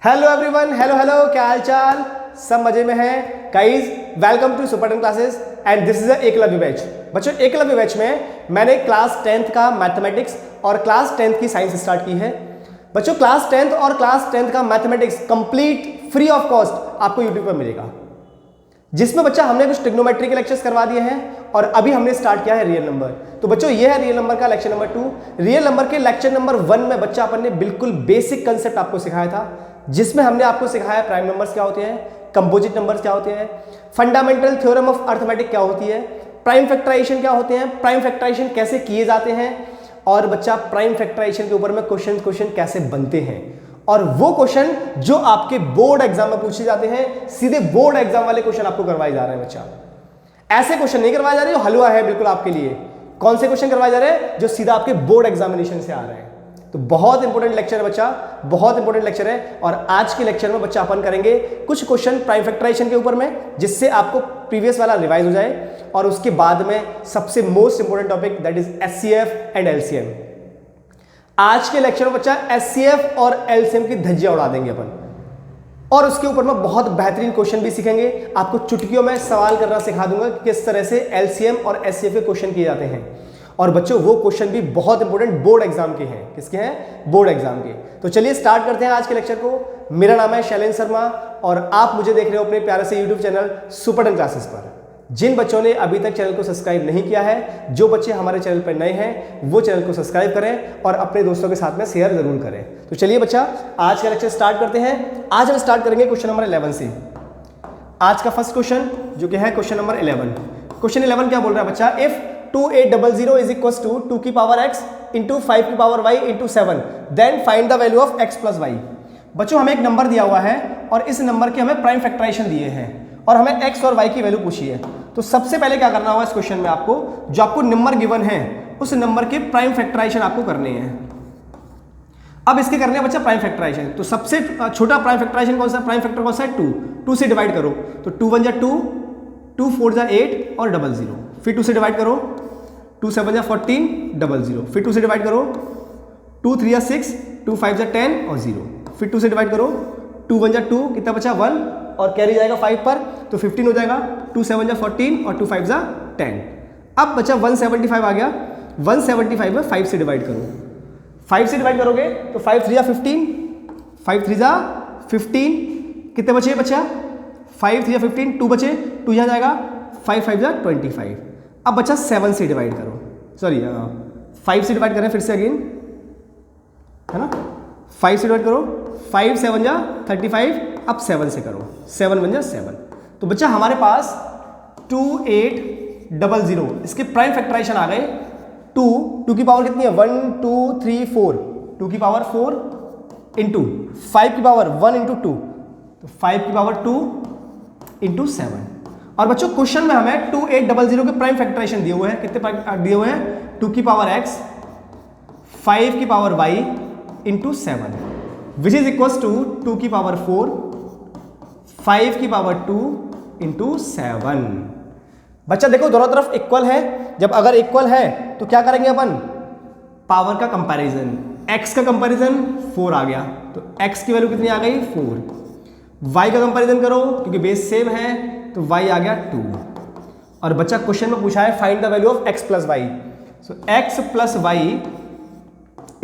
Hello everyone, hello hello, क्या हाल चाल? सब मजे में हैं guys? Welcome to super 10 classes and this is Eklavya batch. बच्चों, एकलव्य बैच में मैंने क्लास 10th का मैथमेटिक्स और क्लास 10th की साइंस स्टार्ट की है। बच्चों, क्लास 10th और क्लास 10th का mathematics complete free of cost आपको यूट्यूब पर मिलेगा, जिसमें बच्चा हमने कुछ ट्रिग्नोमेट्री के लेक्चर्स करवा दिए हैं और अभी हमने स्टार्ट किया है रियल नंबर। तो बच्चों, ये है रियल नंबर का लेक्चर नंबर 2। रियल नंबर के लेक्चर नंबर 1 में बच्चा अपन ने बिल्कुल बेसिक कंसेप्ट आपको सिखाया था, जिसमें हमने आपको सिखाया प्राइम नंबर्स क्या होते हैं, कंपोजिट नंबर्स क्या होते हैं, फंडामेंटल थ्योरम ऑफ अर्थमेटिक क्या होती है, प्राइम फैक्टराइजेशन क्या होते हैं, प्राइम फैक्टराइजेशन कैसे किए जाते हैं, और बच्चा प्राइम फैक्टराइजेशन के ऊपर में क्वेश्चन कैसे बनते हैं। और वो क्वेश्चन जो आपके बोर्ड एग्जाम में पूछे जाते हैं, सीधे बोर्ड एग्जाम वाले क्वेश्चन आपको करवाए जा रहे हैं। बच्चा, ऐसे क्वेश्चन नहीं करवाए जा रहे जो हलवा है बिल्कुल आपके लिए। कौन से क्वेश्चन करवाए जा रहे हैं? जो सीधा आपके बोर्ड एग्जामिनेशन से आ रहे हैं। तो बहुत इंपॉर्टेंट लेक्चर है बच्चा, बहुत इंपॉर्टेंट लेक्चर है। और आज के लेक्चर में बच्चा अपन करेंगे कुछ क्वेश्चन प्राइम फैक्टराइजेशन के ऊपर में, जिससे आपको प्रीवियस वाला रिवाइज हो जाए। और उसके बाद में सबसे most important topic, that is HCF and LCM. आज के लेक्चर में बच्चा एचसीएफ और एलसीएम की धज्जियां उड़ा देंगे अपन, और उसके ऊपर में बहुत बेहतरीन क्वेश्चन भी सीखेंगे। आपको चुटकियों में सवाल करना सिखा दूंगा कि किस तरह से एलसीएम और एचसीएफ के क्वेश्चन किए जाते हैं। और बच्चों, वो क्वेश्चन भी बहुत इंपॉर्टेंट बोर्ड एग्जाम के हैं। किसके हैं? बोर्ड एग्जाम के। तो चलिए स्टार्ट करते हैं आज के लेक्चर को। मेरा नाम है शैलेंद्र शर्मा और आप मुझे देख रहे हो अपने प्यारे से यूट्यूब चैनल सुपर 10 क्लासेस पर। जिन बच्चों ने अभी तक चैनल को सब्सक्राइब नहीं किया है, जो बच्चे हमारे चैनल पर नए हैं, वो चैनल को सब्सक्राइब करें और अपने दोस्तों के साथ में शेयर जरूर करें। तो चलिए बच्चा, आज का लेक्चर स्टार्ट करते हैं। आज हम स्टार्ट करेंगे क्वेश्चन नंबर 11 से। आज का फर्स्ट क्वेश्चन जो कि है क्वेश्चन नंबर 11। क्वेश्चन 11 क्या बोल रहा है बच्चा? इफ 2800 इज इक्वल टू 2 की पावर x इंटू 5 की power y into 7, then find the value of x plus Y. बच्चों, हमें एक नंबर दिया हुआ है और इस नंबर के हमें प्राइम फैक्टराइजेशन दिए हैं और हमें x और y की वैल्यू पूछी है। तो सबसे पहले क्या करना होगा इस क्वेश्चन में, आपको जो आपको नंबर गिवन है उस नंबर के प्राइम फैक्टराइजेशन आपको करने हैं। अब इसके करने हैं बच्चा प्राइम फैक्टराइजेशन। तो सबसे छोटा प्राइम फैक्टराइजेशन कौन सा? प्राइम फैक्टर कौन सा है? 2 से डिवाइड करो। तो 2 1 जा 2, 2 4 जा 8 और 00। फिर 2 से डिवाइड करो, 2 7 जा 14, 00। फिर 2 से डिवाइड करो, 2 3 जा 6, 2 5 जा 10 और 0। फिर 2 से डिवाइड करो, 2 1 जा 2, कितना बचा? 1 और कैरी जाएगा 5 पर, तो 15 हो जाएगा। 2 7 जा 14 और 2 5 जा 10। अब बचा 175 आ गया। 175 में 5 से डिवाइड करो। 5 से डिवाइड करोगे तो 5 3 जा 15, 5 3 जा 15, कितने बचे? बचा 5 3 जा 15, 2 बचे, 2 यहाँ जाएगा, 5 5 जा 25। अब बचा 7 से डिवाइड करो, सॉरी 5 से डिवाइड करें फिर से अगेन, है ना? 5 से डिवाइड करो, 5 7 जा 35। अब 7 से करो, 7 1 जा 7। तो बच्चा हमारे पास 2800 इसके प्राइम फैक्टराइजेशन आ गए। 2 की पावर कितनी है? 1 2 3 4, 2 की पावर 4 इंटू 5 की पावर 1 इंटू 2, तो 5 की पावर 2 इंटू 7। और बच्चों, क्वेश्चन में हमें 2800 के प्राइम फैक्टराइजेशन दिए हुए हैं। कितने दिए हुए हैं? 2 की पावर x, 5 की power y into 7, which is equal to 2 की पावर 4, 5 की पावर 2 इंटू 7। बच्चा देखो, दोनों तरफ इक्वल है। जब अगर इक्वल है तो क्या करेंगे अपन? पावर का कंपैरिजन। x का कंपैरिजन 4 आ गया, तो x की वैल्यू कितनी आ गई? 4। y का कंपैरिजन करो क्योंकि बेस सेम है, तो y आ गया 2। और बच्चा क्वेश्चन में पूछा है find the value of x plus Y. So x plus Y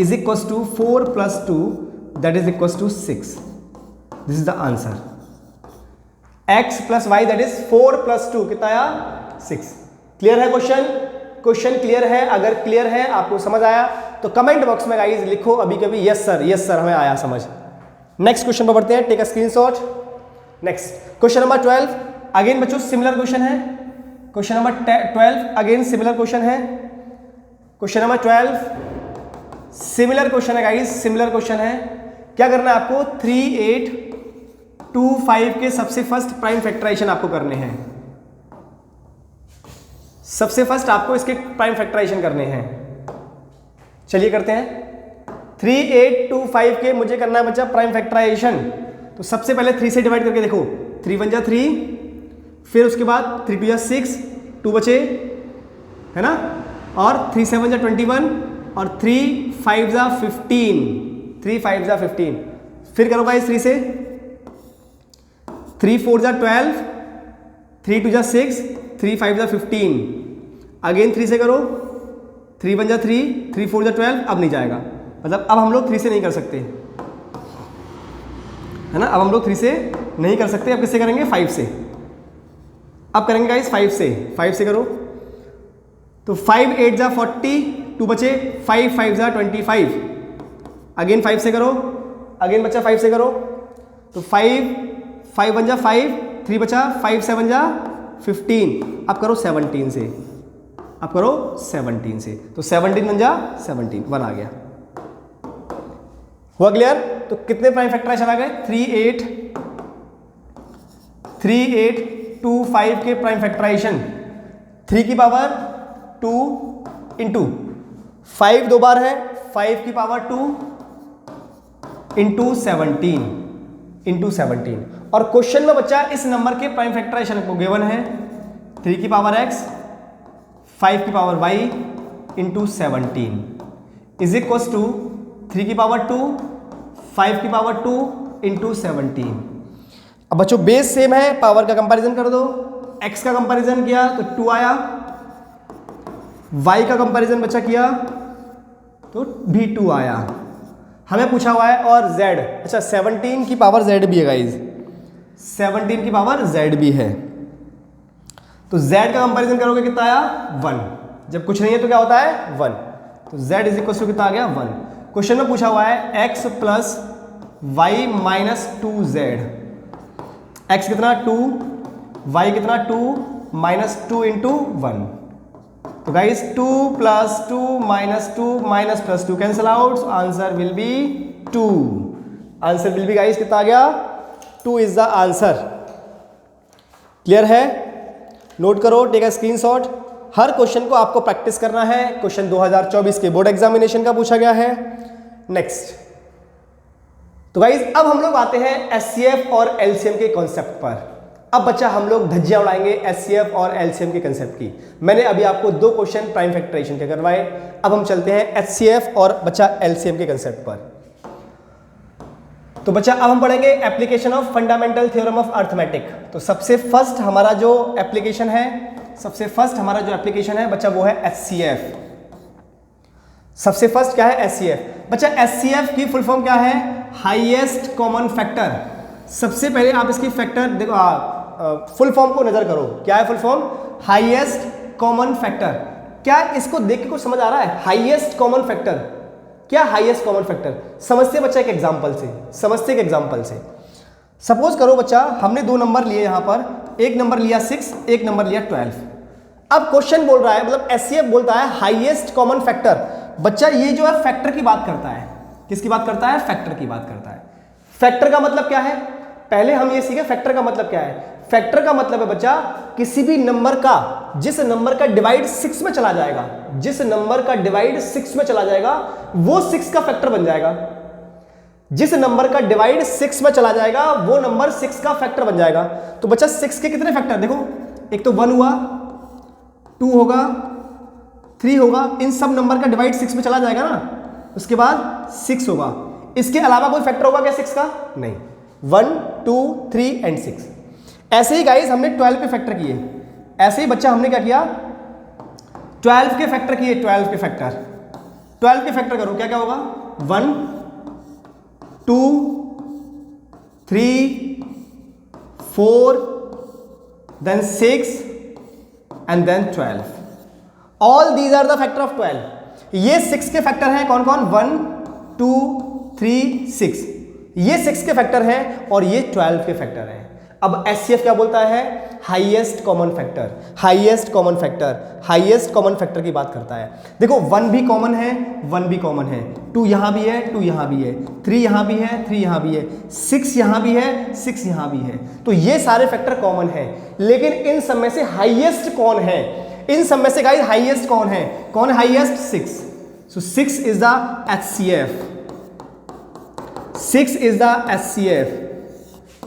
is equal to 4 plus 2, that is equal to 6। This is the answer. x plus Y that is 4 plus 2, कितना आया? 6। Clear है question? Question clear है? अगर clear है, आपको समझ आया, तो कमेंट बॉक्स में गाइस लिखो अभी कभी यस सर हमें आया समझ। नेक्स्ट क्वेश्चन पर बढ़ते हैं, take a screenshot. Next question number 12। Again बच्चों सिमिलर क्वेश्चन है। Question number 12 again similar question है। क्वेश्चन नंबर 12 सिमिलर क्वेश्चन है गाइस, सिमिलर क्वेश्चन है। क्या करना है आपको? 3825 के सबसे फर्स्ट प्राइम फैक्टराइजेशन आपको करने हैं। सबसे फर्स्ट आपको इसके प्राइम फैक्टराइजेशन करने हैं। चलिए करते हैं। 3825 के मुझे करना है बच्चा प्राइम फैक्टराइजेशन। तो सबसे पहले 3 से डिवाइड करके देखो, 3 1 जा 3, फिर उसके बाद 3 2 जा 6, 2 बचे, है ना? और 3 7 जा 21 और 3 5 जा 15, 3 5 जा 15, फिर करो गाइस 3 से, 3 4 जा 12, 3 2 जा 6, 3 5 जा 15, अगेन 3 से करो, 3 1 जा 3, 3 4 जा 12, अब नहीं जाएगा, मतलब अब हम लोग 3 से नहीं कर सकते, है ना, अब हम लोग 3 से नहीं कर सकते, अब किससे करेंगे, 5 से। अब करेंगे गाइस 5 से, 5 से करो तो 5 8 जा 40, 2 बचे, 5 5 जा 25, अगेन 5 से करो, अगेन बच्चा 5 से करो तो 5 5 1 जा 5, 3 बचा, 5 7 जा 15, अब करो 17 से, अब करो 17 से, तो 17 1 जा 17, 1 आ गया। हुआ क्लियर? तो कितने प्राइम फैक्टराइजेशन आ गए, 3 8 2 5 के प्राइम फैक्टराइजेशन, 3 की पावर 2 इंटू 5 दो बार है, 5 की पावर 2 इंटू 17 और क्वेश्चन में बच्चा इस नंबर के प्राइम फैक्टराइजेशन को गिवन है 3 की पावर x 5 की power y into 17 is equals to 3 की पावर 2 5 की पावर 2 इंटू 17। अब बच्चों बेस सेम है, पावर का कंपैरिजन कर दो, x का कंपैरिजन किया तो 2 आया, y का कंपैरिजन बच्चा किया तो भी 2 आया। हमें पूछा हुआ है और z, अच्छा 17 की पावर z भी है गाइज, 17 की पावर z भी है, तो z का कंपैरिजन करोगे कितना आया 1, जब कुछ नहीं है तो क्या होता है 1, तो z इज इक्वल टू कितना आ गया 1। क्वेश्चन में पूछा हुआ है x plus Y minus 2z, x कितना 2, y कितना 2 माइनस 2 इंटू 1, तो guys 2 plus 2 minus 2 minus plus 2 cancel out, answer will be 2, answer will be guys कितना आ गया 2 इज द आंसर। क्लियर है? नोट करो, टेक अ स्क्रीनशॉट। हर question को आपको प्रैक्टिस करना है, क्वेश्चन 2024 के बोर्ड एग्जामिनेशन का पूछा गया है। नेक्स्ट, तो गाइस अब हम लोग आते हैं एचसीएफ और एलसीएम के कॉन्सेप्ट पर। अब बच्चा हम लोग धज्जियां उड़ाएंगे एचसीएफ और एलसीएम के कंसेप्ट की। मैंने अभी आपको 2 क्वेश्चन प्राइम फैक्टराइजेशन के करवाए, अब हम चलते हैं एचसीएफ और बच्चा एलसीएम के कंसेप्ट पर। तो बच्चा अब हम पढ़ेंगे application of fundamental theorem of arithmetic. तो सबसे फर्स्ट हमारा जो एप्लीकेशन है बच्चा वो है एचसीएफ। सबसे फर्स्ट क्या है एचसीएफ। बच्चा एचसीएफ की फुल फॉर्म क्या है, हाईएस्ट कॉमन फैक्टर। सबसे पहले आप इसकी फैक्टर देखो, फुल फॉर्म को नजर करो, क्या है full form, highest common factor. क्या इसको देख के कुछ समझ आ रहा है, हाईएस्ट कॉमन फैक्टर, क्या हाईएस्ट कॉमन फैक्टर? समझते बच्चा एक एग्जांपल से, सपोज करो बच्चा हमने 2 नंबर लिए यहां पर, एक नंबर लिया 6, एक नंबर लिया 12। अब क्वेश्चन बोल रहा है, मतलब एचसीएफ बोलता है हाईएस्ट कॉमन फैक्टर। बच्चा ये जो है फैक्टर की बात करता है, किसकी बात करता है, फैक्टर की बात करता है। फैक्टर का मतलब क्या है, पहले हम ये सीखे फैक्टर का मतलब क्या है। फैक्टर का मतलब है बच्चा किसी भी नंबर का जिस नंबर का डिवाइड 6 में चला जाएगा, जिस नंबर का डिवाइड 6 में चला जाएगा वो 6 का फैक्टर बन जाएगा। जिस नंबर का डिवाइड 6 में चला जाएगा वो नंबर 6 का फैक्टर बन जाएगा। तो बच्चा 6 के कितने फैक्टर देखो, एक तो 1 हुआ, 2 होगा, 3 होगा, इन सब नंबर का डिवाइड 6 में चला जाएगा ना, उसके बाद 6 होगा। इसके अलावा कोई फैक्टर होगा क्या 6 का, नहीं, 1 2 3 एंड 6। ऐसे ही गाइस हमने 12 के फैक्टर किए, ऐसे ही बच्चा हमने क्या किया 12 के फैक्टर किए, 12 के फैक्टर करो, क्या क्या होगा, 1 2 3 4 then 6 and then 12। All these are the factor of 12। ये 6 के फैक्टर हैं, कौन कौन, 1 2 3 6, ये 6 के फैक्टर हैं और ये 12 के फैक्टर हैं। अब एचसीएफ क्या बोलता है, highest common factor, highest common factor की बात करता है। देखो 1 भी कॉमन है, 2 यहां भी है, 2 यहां भी है, 3 यहां भी है, 3 यहां भी है, 6 यहां भी है, 6 यहां भी है। तो ये सारे फैक्टर कॉमन है, लेकिन इन सब में से हाईएस्ट कौन है, इन सब में से गाइस हाईएस्ट कौन है, कौन है highest, 6। So 6 is the HCF, 6 is the HCF.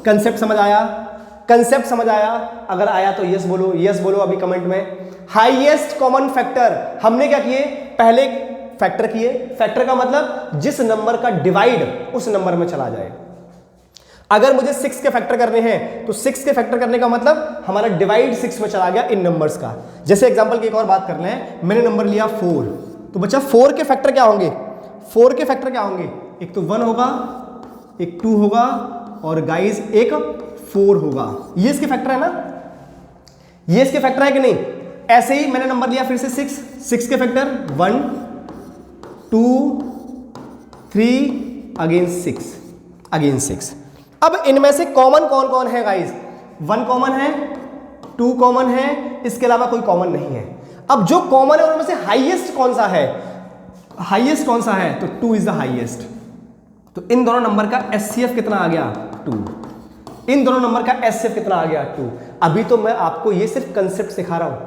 Concept समझ आया? अगर आया तो यस बोलो अभी कमेंट में। हाईएस्ट कॉमन फैक्टर हमने क्या किए, पहले फैक्टर किए। फैक्टर का मतलब जिस नंबर का डिवाइड उस नंबर में चला जाए, अगर मुझे 6 के फैक्टर करने हैं तो 6 के फैक्टर करने का मतलब हमारा डिवाइड 6 में चला गया इन नंबर्स का। जैसे एग्जांपल की एक और बात कर लें, मैंने नंबर लिया 4, तो बच्चा 4 के फैक्टर क्या होंगे? 4 के फैक्टर क्या होंगे? एक तो 1 होगा, एक 2 होगा और गाइस एक 4 होगा। ये इसके फैक्टर है ना, ये इसके फैक्टर है कि नहीं? ऐसे ही मैंने नंबर लिया फिर से 6 के फैक्टर 1 2 3 अगेन 6। अब इनमें से कॉमन कौन कौन है गाइस? 1 कॉमन है, 2 कॉमन है, इसके अलावा कोई कॉमन नहीं है। अब जो कॉमन है उनमें से हाईएस्ट कौन सा है? हाईएस्ट कौन सा है? तो 2 इज द हाईएस्ट। तो इन दोनों नंबर का एचसीएफ कितना आ गया? 2। इन दोनों नंबर का एचसीएफ कितना आ गया? 2। अभी तो मैं आपको ये सिर्फ कंसेप्ट सिखा रहा हूं,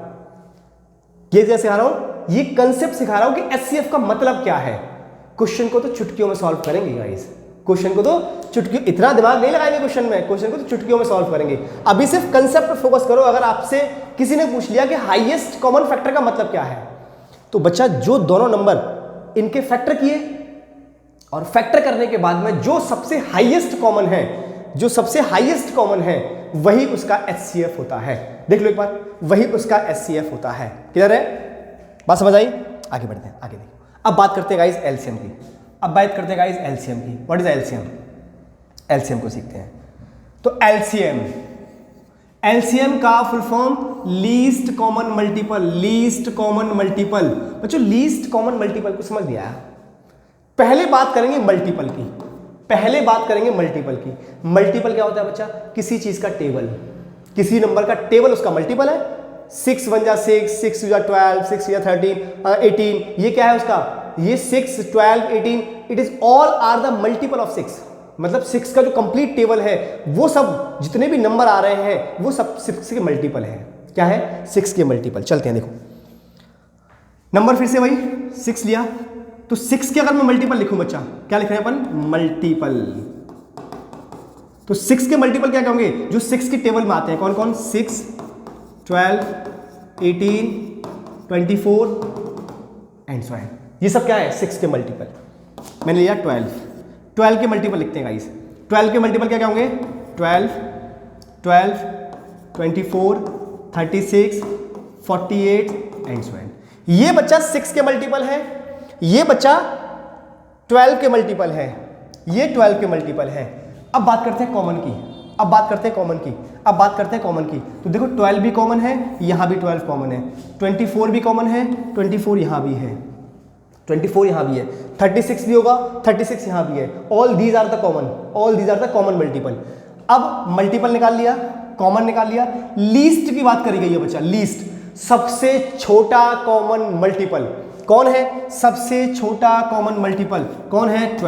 ये क्या सिखा रहा हूं? ये कंसेप्ट सिखा रहा हूं कि एचसीएफ का मतलब क्या है। क्वेश्चन को तो चुटकियों में सॉल्व करेंगे गाइस, क्वेश्चन को तो चुटकियों, इतना दिमाग नहीं लगाएंगे क्वेश्चन में, क्वेश्चन को तो चुटकियों में सॉल्व करेंगे। अभी सिर्फ कंसेप्ट पर फोकस करो। अगर आपसे किसी ने पूछ लिया कि हाईएस्ट कॉमन फैक्टर का मतलब क्या है, तो बच्चा जो दोनों नंबर इनके फैक्टर किए और फैक्टर करने के बाद में जो सबसे हाईएस्ट कॉमन है, जो सबसे हाईएस्ट कॉमन है, वही उसका एचसीएफ होता है। देख लो एक बार, वही उसका एचसीएफ होता है। क्लियर है? बात समझ आई? आगे बढ़ते हैं, आगे देखो। अब बात करते हैं गाइस एलसीएम की। अब बात करते हैं गाइस एलसीएम की। What is LCM? एलसीएम को सीखते हैं। तो एलसीएम का full form least common multiple. Least common multiple, बच्चों लीस्ट कॉमन मल्टीपल को समझ लिया? पहले बात करेंगे मल्टीपल की, पहले बात करेंगे मल्टीपल की। मल्टीपल क्या होता है बच्चा? किसी चीज का टेबल, किसी नंबर का टेबल उसका मल्टीपल है। 6 1 जा 6, 6 2 जा 12, 6 3 जा 13, 18। ये क्या है उसका? ये 6 12 18, it is all are the multiple of 6। मतलब 6 का जो कंप्लीट टेबल है, वो सब जितने भी नंबर आ रहे हैं वो सब 6 के मल्टीपल है। क्या है? 6 के मल्टीपल। चलते हैं, देखो नंबर फिर से वही 6 लिया, तो 6 के अगर मैं मल्टीपल लिखूं बच्चा, क्या लिख रहे हैं अपन? मल्टीपल। तो 6 के मल्टीपल क्या कहोगे? जो 6 के टेबल में आते हैं, कौन कौन? 6 12 18 24 एंड सो ऑन। ये सब क्या है? 6 के मल्टीपल। मैंने लिया 12 के मल्टीपल लिखते हैं गाइस। 12 के मल्टीपल क्या होंगे? 12 24 36 48 एंड सो ऑन। ये बच्चा 6 के मल्टीपल है, ये बच्चा 12 के मल्टीपल है, ये 12 के मल्टीपल है। अब बात करते हैं कॉमन की, अब बात करते हैं कॉमन की, अब बात करते हैं कॉमन की। तो देखो 12 भी कॉमन है, यहां भी 12 कॉमन है, 24 भी कॉमन है, 24 यहां भी है, 24 यहां भी है, 36 भी होगा, 36 यहां भी है। All these are the common, all these are the common multiple. अब मल्टीपल निकाल लिया, कॉमन निकाल लिया, लीस्ट की बात करी गई है बच्चा। लीस्ट, सबसे छोटा कॉमन मल्टीपल कौन है? सबसे छोटा कॉमन मल्टीपल कौन है?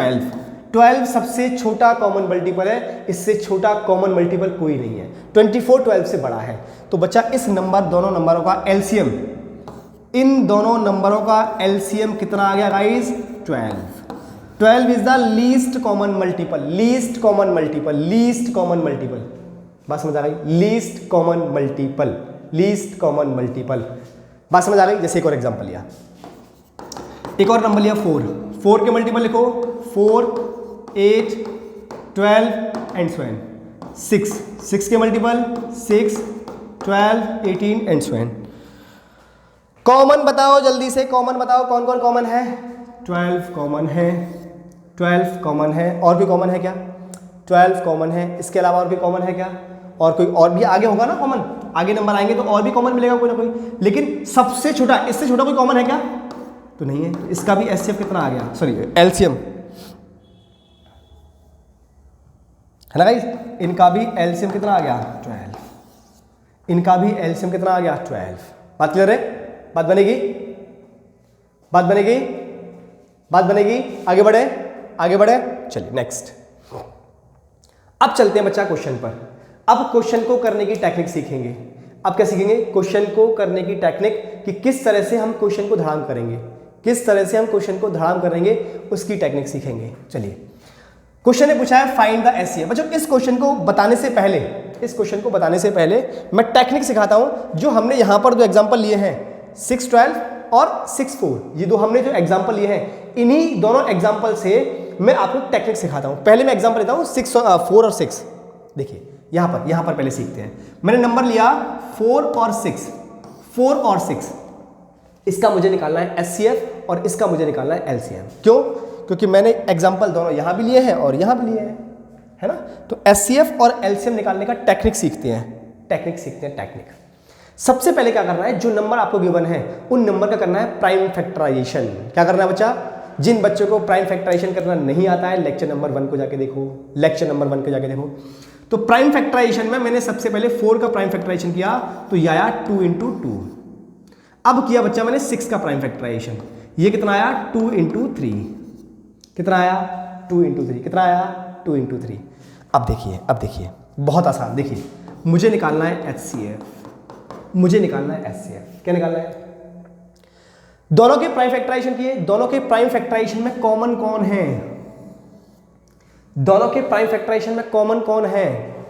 12 सबसे छोटा कॉमन मल्टीपल है, इससे छोटा कॉमन मल्टीपल कोई नहीं है। 24 12 से बड़ा है। तो बच्चा इस नंबर, दोनों नंबरों का एलसीएम, इन दोनों नंबरों का एलसीएम कितना आ गया guys? 12 is the least common multiple. Least common multiple, least common multiple. बात समझ आ गई? Least common multiple, least common multiple. बात समझ आ गई? जैसे एक और एग्जांपल लिया, एक और नंबर लिया 4 के मल्टीपल लिखो, 4 8 12 एंड सो ऑन। 6 के multiple 6 12 18 and so on. Common बताओ जल्दी से, कॉमन बताओ कौन कौन कॉमन है? 12 कॉमन है, 12 कॉमन है। और भी कॉमन है क्या? 12 कॉमन है। इसके अलावा और भी कॉमन है क्या? और कोई और भी आगे होगा ना कॉमन, आगे नंबर आएंगे तो और भी कॉमन मिलेगा कोई ना कोई। लेकिन सबसे छोटा, इससे छोटा कोई कॉमन है क्या? तो नहीं है। तो इसका भी एचसीएफ कितना आ गया? सॉरी एलसीएम है ना गाइस? इनका भी एलसीएम कितना आ गया? 12। इनका भी एलसीएम कितना आ गया? 12। बात क्लियर है? बात बनेगी? बात बनेगी? बात बनेगी? आगे बढ़े, आगे बढ़े। चलिए नेक्स्ट। अब चलते हैं बच्चा क्वेश्चन पर। अब क्वेश्चन को करने की टेक्निक सीखेंगे। अब क्या सीखेंगे? क्वेश्चन को करने की टेक्निक, कि किस तरह से हम क्वेश्चन को धड़ाम करेंगे, किस तरह से हम क्वेश्चन को धड़ाम करेंगे, उसकी टेक्निक सीखेंगे। चलिए, क्वेश्चन ने पूछा है फाइंड द एचसीएफ। बच्चों इस क्वेश्चन को बताने से पहले, इस क्वेश्चन को बताने से पहले मैं टेक्निक सिखाता हूं। जो हमने यहां पर दो एग्जांपल लिए हैं, 6 12 और 6 4, ये दो हमने जो एग्जांपल लिए हैं, इन्हीं दोनों एग्जांपल से मैं आपको टेक्निक सिखाता हूँ। पहले मैं एग्जांपल लेता हूँ 4 और 6। देखिए यहाँ पर पहले सीखते हैं। मैंने नंबर लिया 4 और 6, 4 और 6, इसका मुझे निकालना है एचसीएफ और इसका मुझे निकालना है एलसीएम। क्यों? क्योंकि मैंने एग्जांपल दोनों यहाँ भी लिए हैं और यहाँ भी लिए हैं, है ना। तो एचसीएफ और एलसीएम निकालने का टेक्निक सीखते हैं, टेक्निक। सबसे पहले क्या करना है, जो नंबर आपको गिवन है उन नंबर का करना है प्राइम फैक्टराइजेशन। क्या करना है बच्चा? जिन बच्चों को प्राइम फैक्टराइजेशन करना नहीं आता है, लेक्चर नंबर 1 को जाके देखो, लेक्चर नंबर 1 को जाके देखो। तो प्राइम फैक्टराइजेशन में मैंने सबसे पहले 4 का प्राइम फैक्टराइजेशन किया, तो ये आया 2 × 2। अब किया बच्चा मैंने 6 का प्राइम फैक्टराइजेशन, ये कितना आया 2 × 3, कितना आया 2 × 3, कितना आया 2 × 3। अब देखिए बहुत आसान। देखिए मुझे निकालना है एचसीएफ, मुझे निकालना है एचसीएफ। क्या निकालना है? दोनों के प्राइम फैक्टराइजेशन किए, दोनों के प्राइम फैक्टराइजेशन में कॉमन कौन है? दोनों के प्राइम फैक्टराइजेशन में कॉमन कौन है?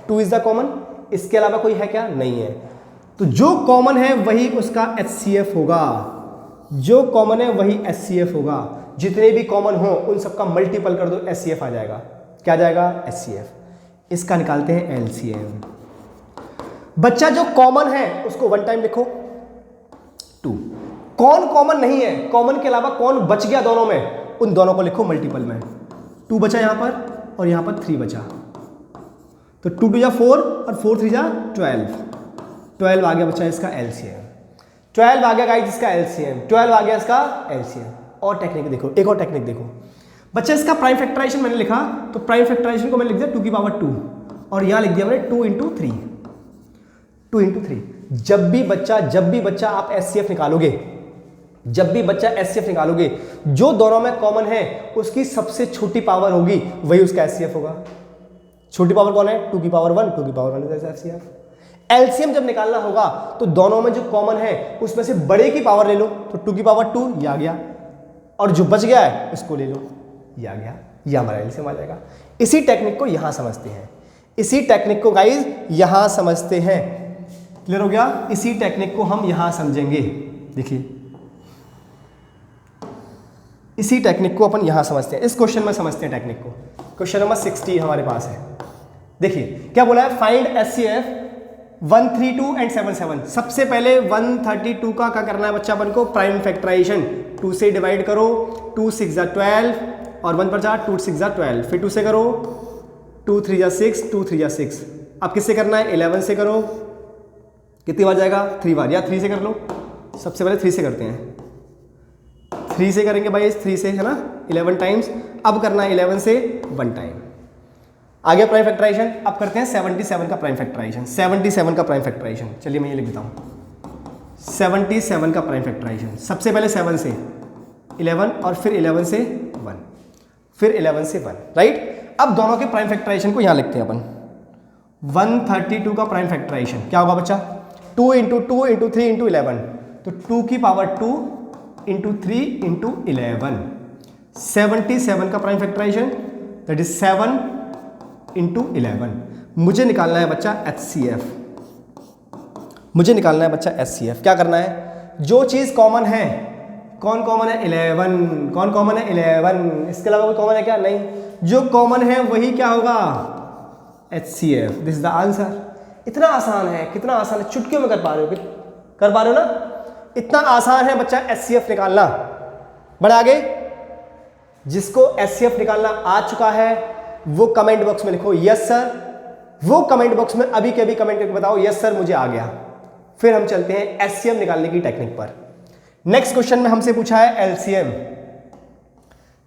2 इज द कॉमन, इसके अलावा कोई है क्या? नहीं है। तो जो कॉमन है वही उसका एचसीएफ होगा, जो कॉमन है वही एचसीएफ होगा। जितने भी कॉमन हो उन सबका मल्टीपल कर दो, एचसीएफ आ जाएगा। क्या जाएगा? एचसीएफ। इसका निकालते हैं एलसीएम। बच्चा जो कॉमन है उसको 1 टाइम लिखो, 2। कौन कॉमन नहीं है, कॉमन के अलावा कौन बच गया दोनों में, उन दोनों को लिखो मल्टीपल में। 2 बचा यहां पर और यहां पर 3 बचा, तो 2 × 4 और 4 × 3 = 12। 12 आ गया बच्चा इसका एलसीएम, 12 आ गया गाइस इसका एलसीएम, 12 आ गया इसका एलसीएम। और टेक्निक देखो, एक और टेक्निक देखो बच्चा, इसका प्राइम फैक्टराइजेशन मैंने लिखा, तो प्राइम फैक्टराइजेशन को मैंने लिख दिया 2 की पावर 2 और यहां लिख दिया मैंने 2 × 3, 2 × 3। जब भी बच्चा आप एचसीएफ निकालोगे, जब भी बच्चा एचसीएफ निकालोगे, जो दोनों में कॉमन है उसकी सबसे छोटी पावर होगी वही उसका एचसीएफ होगा। छोटी पावर कौन है? 2 की पावर 1, 2 की पावर 1 इज एचसीएफ। एलसीएम जब निकालना होगा तो दोनों में जो कॉमन है उसमें से बड़े की पावर ले लो, तो 2 की पावर 2 ये आ गया, और जो बच गया है उसको ले लो, ये आ गया, ये हमारा एलसीएम आ जाएगा। इसी टेक्निक को यहां समझते हैं, इसी टेक्निक को गाइज यहां समझते हैं। क्लियर हो गया? इसी टेक्निक को हम यहां समझेंगे। देखिए इसी टेक्निक को अपन यहां समझते हैं, इस क्वेश्चन में समझते हैं टेक्निक को। क्वेश्चन नंबर 60 हमारे पास है। देखिए क्या बोला है, फाइंड एचसीएफ 132 एंड 77। सबसे पहले 132 का क्या करना है बच्चा अपन को? Prime factorisation. 2 से डिवाइड करो, 2 × 6 = 12 और 1 पर जा, 2 × 6 = 12, फिर 2 से करो, 2 × 3 = 6, 2 × 3 = 6। अब किससे करना है? 11 से करो, कितनी बार जाएगा? 3 बार, या 3 से कर लो। सबसे पहले 3 से करते हैं, 3 से करेंगे भाई, 3 से, है ना, 11 टाइम्स। अब करना है 11 से 1 टाइम। आगे प्राइम फैक्टराइजेशन, अब करते हैं 77 का प्राइम फैक्टराइजेशन, 77 का प्राइम फैक्टराइजेशन। चलिए मैं ये लिख देता हूँ, 77 का प्राइम फैक्टराइजेशन। सबसे पहले 7 से 11 और फिर 11 से 1, फिर 11 से 1, राइट। अब दोनों के प्राइम फैक्टराइजेशन को यहाँ लिखते हैं अपन। 132 का प्राइम फैक्टराइजेशन क्या होगा बच्चा? 2 × 2 × 3 × 11, तो 2 की पावर 2 × 3 × 11। 77 का प्राइम फैक्टराइजेशन दैट इज 7 × 11। मुझे निकालना है बच्चा एचसीएफ, मुझे निकालना है बच्चा एचसीएफ। क्या करना है? जो चीज कॉमन है, कौन कॉमन है? 11। कौन कॉमन है? 11। इसके अलावा कोई कॉमन है क्या? नहीं। जो कॉमन है वही क्या होगा? HCF. This is the answer. इतना आसान है, कितना आसान है, चुटकियों में कर पा रहे हो, कर पा रहे हो ना? इतना आसान है बच्चा एचसीएफ निकालना। बढ़े आगे। जिसको एचसीएफ निकालना आ चुका है वो कमेंट बॉक्स में लिखो यस सर। वो कमेंट बॉक्स में अभी के अभी कमेंट करके बताओ यस सर मुझे आ गया। फिर हम चलते हैं एचसीएम निकालने की टेक्निक पर। नेक्स्ट क्वेश्चन में हमसे पूछा है एलसीएम।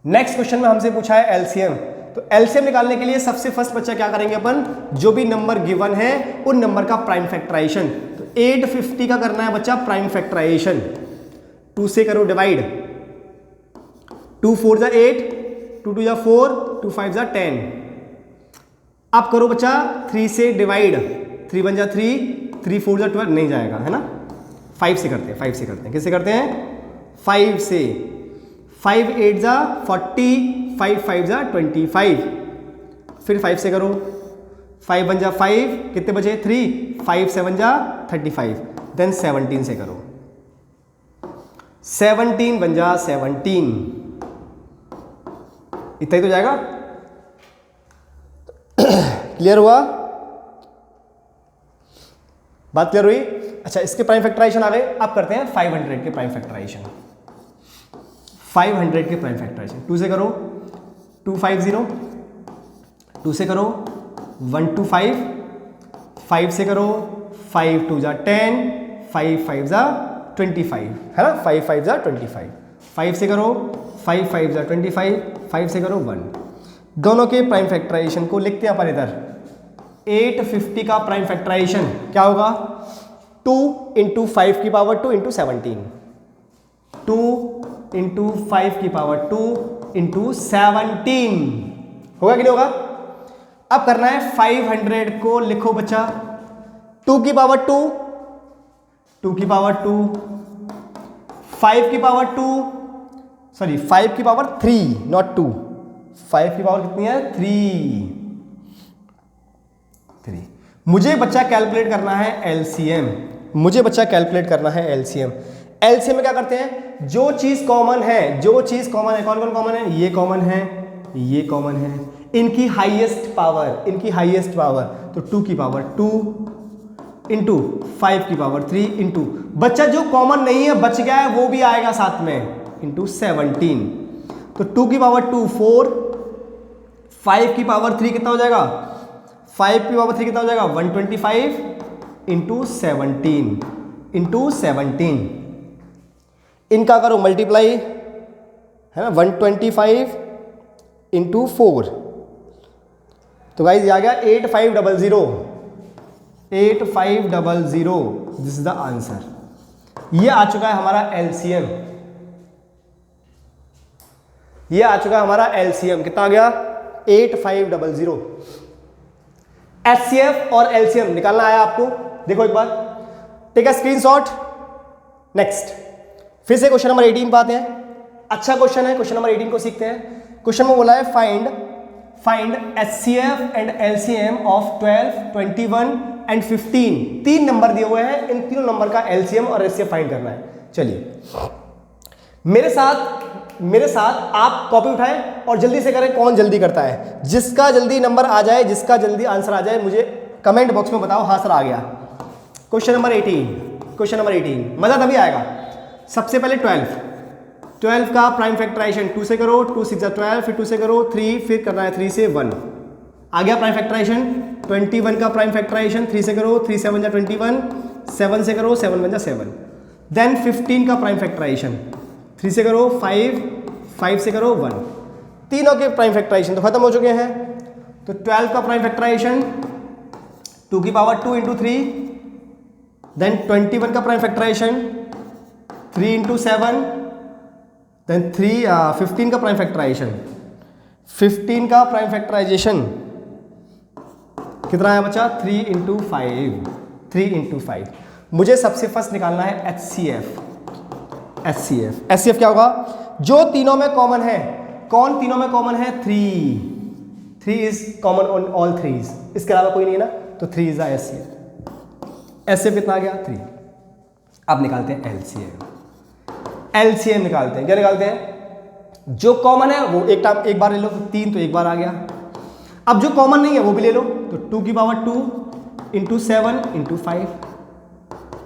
नेक्स्ट क्वेश्चन में हमसे पूछा है एलसीएम। तो एलसीएम निकालने के लिए सबसे फर्स्ट बच्चा क्या करेंगे अपन? जो भी नंबर गिवन है उन नंबर का प्राइम फैक्टराइजेशन। तो 850 का करना है बच्चा प्राइम फैक्टराइजेशन। 2 से करो डिवाइड, 2 × 4 = 8, 2 × 2 = 4, 2 × 5 = 10। अब करो बच्चा 3 से डिवाइड, 3 × 1 = 3, 3 × 4 = 12, नहीं जाएगा, है ना। 5 से करते हैं, 5 से करते हैं। किससे करते हैं? 5 से। 5 × 8 = 40, 5 × 5 = 25। फिर 5 से करो, 5 × 1 = 5, कितने बचे? 3, 5 × 7 = 35। देन 17 से करो, 17 × 1 = 17, इतना ही तो जाएगा। क्लियर हुआ? बात क्लियर हुई? अच्छा, इसके प्राइम फैक्टराइजेशन आ गए। अब करते हैं 500 के प्राइम फैक्टराइजेशन। 500 के प्राइम फैक्टराइजेशन 2 से करो 250, 2 से करो 125, 5 से करो 5 2 जा 10, 5 5 जा 25, है ना, 5 5 जा 25, 5 से करो 5 5 जा 25, 5 से करो 1। दोनों के प्राइम फैक्टराइजेशन को लिखते हैं अपन इधर। 850 का प्राइम फैक्टराइजेशन क्या होगा? 2 इंटू 5 की पावर 2 इंटू 17, 2 इंटू 5 की पावर 2 इंटू 17 होगा कि नहीं होगा? अब करना है 500 को लिखो बच्चा 2 की पावर 2, 2 की पावर 2, 5 की पावर 2, सॉरी 5 की पावर 3 नॉट 2, 5 की पावर कितनी है? 3। मुझे बच्चा कैलकुलेट करना है एलसीएम, मुझे बच्चा कैलकुलेट करना है एलसीएम। एलसीएम में क्या करते हैं? जो चीज कॉमन है, जो चीज कॉमन है, कौन कौन कॉमन है? ये कॉमन है, ये कॉमन है, इनकी हाईएस्ट पावर, इनकी हाईएस्ट पावर, तो 2 की पावर 2 इंटू 5 की पावर 3 इंटू बच्चा जो कॉमन नहीं है बच गया है वो भी आएगा साथ में इंटू 17, तो 2 की पावर 2 4, 5 की पावर 3 कितना हो जाएगा? 5 की पावर 3 कितना हो जाएगा? 125 इंटू 17 इंटू 17। इनका करो मल्टीप्लाई, है ना, 125 इंटू 4, तो गाइस आ गया 8500, 8500, दिस इज द आंसर। ये आ चुका है हमारा एलसीएम, ये आ चुका है हमारा एलसीएम। कितना आ गया? 8500। एचसीएफ और एलसीएम निकालना आया आपको? देखो एक बार, टेक अ स्क्रीनशॉट। नेक्स्ट, फिर से क्वेश्चन नंबर 18 पाते हैं। अच्छा क्वेश्चन है, क्वेश्चन नंबर 18 को सीखते हैं। क्वेश्चन में बोला है find HCF and LCM of 12, 21 and 15। 3 number दिए हुए हैं, इन तीनों नंबर का एलसीएम और एचसीएफ फाइंड करना है। चलिए मेरे साथ आप कॉपी उठाएं और जल्दी से करें। कौन जल्दी करता है? जिसका जल्दी नंबर आ जाए, जिसका जल्दी आंसर आ जाए, मुझे कमेंट बॉक्स में बताओ हाँ सर आ गया। क्वेश्चन नंबर 18, क्वेश्चन नंबर 18 मजा तभी आएगा। सबसे पहले 12 का प्राइम फैक्टराइजेशन 2 से करो, 2 6 12, फिर 2 से करो 3, फिर करना है 3 से 1, आ गया प्राइम फैक्टराइजेशन। 21 का प्राइम फैक्टराइजेशन 3 से करो, 3 7 जा 21, 7 से करो 7 1 जा 7। देन 15 का प्राइम फैक्टराइजेशन 3 से करो 5, 5 से करो 1। तीनों के प्राइम फैक्टराइजेशन तो खत्म हो चुके हैं। तो 12 का प्राइम फैक्टराइजेशन 2 की पावर 2 इंटू 3, देन 21 का प्राइम फैक्टराइजेशन 3 इंटू 7, देन 15 का प्राइम फैक्टराइजेशन, 15 का प्राइम फैक्टराइजेशन कितना है बच्चा? 3 इंटू 5, 3 इंटू 5। मुझे सबसे फर्स्ट निकालना है एचसीएफ। एचसीएफ क्या होगा? जो तीनों में कॉमन है। कौन तीनों में कॉमन है? 3 is common on all 3s, इसके अलावा कोई नहीं है ना, तो 3 इज द एचसीएफ। एचसीएफ कितना आ गया? 3। अब निकालते हैं एलसीएम निकालते हैं। क्या निकालते हैं? जो कॉमन है वो एक बार ले लो, तो 3 तो एक बार आ गया। अब जो कॉमन नहीं है वो भी ले लो, तो 2 की पावर 2 इंटू 7 इंटू 5,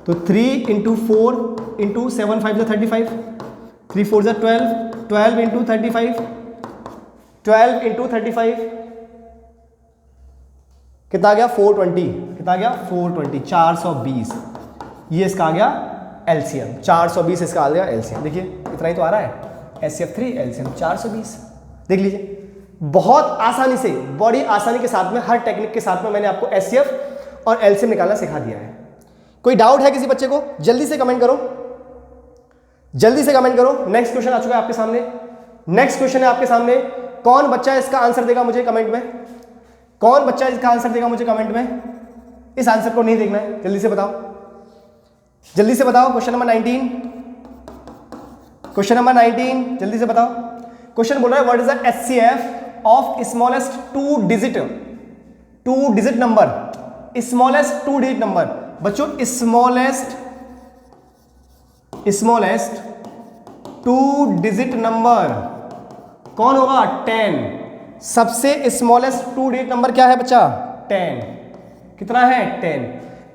तो 3 इंटू 4 इंटू 7 5 जा 35, 3 4 जा 12, 12 इंटू 35, 12 इंटू 35 कितना आ गया? 420। कितना आ गया? 420, 420। ये इसका आ गया एलसीएम। 420 इसका आ गया एलसीएम। देखिए इतना ही तो आ रहा है, एचसीएफ 3 एलसीएम 420। देख लीजिए बहुत आसानी से, बड़ी आसानी के साथ में, हर टेक्निक के साथ में मैंने आपको एचसीएफ और एलसीएम निकालना सिखा दिया है। कोई डाउट है किसी बच्चे को? जल्दी से कमेंट करो, जल्दी से कमेंट करो। नेक्स्ट क्वेश्चन आ चुका है आपके सामने। नेक्स्ट क्वेश्चन है आपके सामने। कौन बच्चा इसका आंसर देगा मुझे कमेंट में? कौन बच्चा इसका आंसर देगा मुझे कमेंट में? इस आंसर को नहीं देखना है, जल्दी से बताओ, जल्दी से बताओ। क्वेश्चन नंबर 19, क्वेश्चन नंबर 19 जल्दी से बताओ। क्वेश्चन बोल रहा है what is the HCF of smallest 2 digit number. Smallest 2 digit number बच्चों, स्मॉलेस्ट 2 डिजिट नंबर कौन होगा 10। सबसे स्मॉलेस्ट 2 डिजिट नंबर क्या है बच्चा 10। कितना है 10।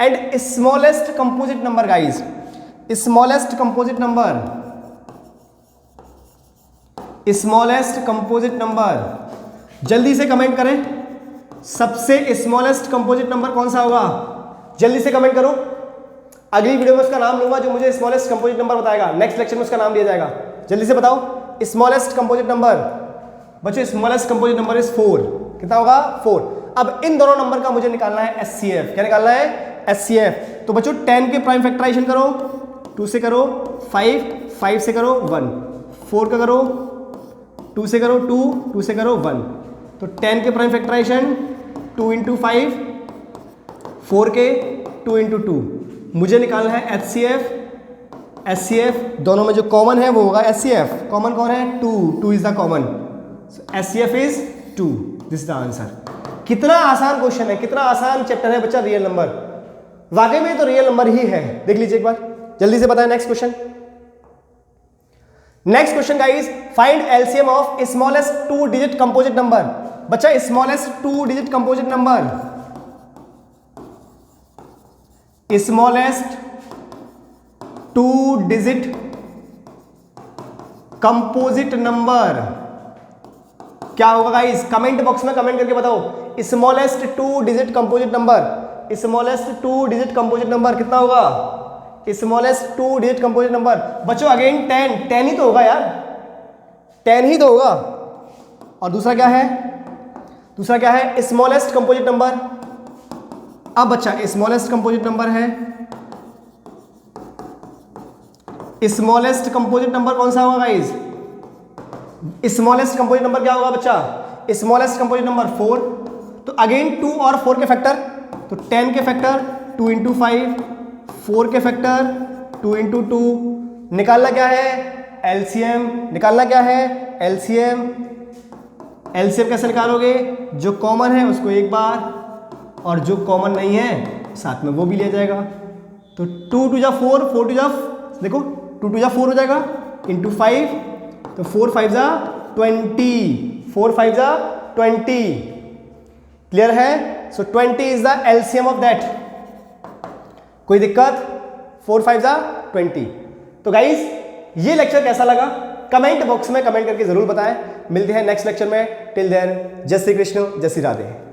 And smallest composite number guys, smallest composite number, smallest composite number, जल्दी से कमेंट करें। सबसे स्मॉलेस्ट कंपोजिट नंबर कौन सा होगा, जल्दी से कमेंट करो। अगली वीडियो में उसका नाम लूंगा जो मुझे स्मॉलेस्ट कंपोजिट नंबर बताएगा, नेक्स्ट लेक्चर में उसका नाम दिया जाएगा। जल्दी से बताओ स्मॉलेस्ट कंपोजिट नंबर। बच्चों स्मॉलेस्ट कंपोजिट नंबर इज 4। कितना होगा 4। अब इन दोनों नंबर का मुझे निकालना है एचसीएफ। क्या निकालना है एचसीएफ। तो बच्चों 10 के प्राइम फैक्टराइजेशन करो, 2 से करो 5, 5 से करो 1, 4 का करो 2 से करो 2, 2 से करो 1। तो 10 के प्राइम फैक्टराइजेशन 2 इंटू 5, 4 के 2 इंटू 2। मुझे निकालना है एचसीएफ। एचसीएफ दोनों में जो कॉमन है वो होगा एचसीएफ। कॉमन कौन है 2 is the common, HCF is 2। This is the answer. कितना आसान क्वेश्चन है, कितना आसान चैप्टर है बच्चा रियल नंबर। वाकई में तो रियल नंबर ही है। देख लीजिए एक बार, जल्दी से बताएं next question. Next question guys, find LCM of smallest 2 digit composite number. बच्चा smallest 2 digit composite number, smallest 2 digit composite number क्या होगा गाइस, कमेंट बॉक्स में कमेंट करके बताओ। Smallest 2 digit composite number, smallest 2 digit composite number कितना होगा, smallest 2 digit composite number. बच्चों again 10 ही तो होगा यार, 10 ही तो होगा। और दूसरा क्या है, दूसरा क्या है स्मॉलेस्ट कंपोजिट नंबर। अब बच्चा स्मॉलेस्ट कंपोजिट नंबर है, स्मॉलेस्ट कंपोजिट नंबर कौन सा होगा गाइस, स्मॉलेस्ट कंपोजिट नंबर क्या होगा बच्चा, स्मॉलेस्ट कंपोजिट नंबर 4। तो अगेन 2 और 4 के फैक्टर, तो 10 के फैक्टर 2 इंटू 5, 4 के फैक्टर 2 इंटू 2। निकालना क्या है एलसीएम, निकालना क्या है एलसीएम। एलसीएम कैसे निकालोगे, जो कॉमन है उसको एक बार और जो कॉमन नहीं है साथ में वो भी लिया जाएगा। तो 2 टू जा 4, 4 टू जा देखो 2 टू जा 4 हो जाएगा इंटू 5, तो 4 5 जा 20, 4 5 जा 20। क्लियर है। सो 20 is the LCM of that. कोई दिक्कत, 4 5 जा 20। तो गाइस ये लेक्चर कैसा लगा कमेंट बॉक्स में कमेंट करके जरूर बताएं। मिलते हैं नेक्स्ट लेक्चर में। टिल देन जय श्री कृष्ण, जय श्री राधे।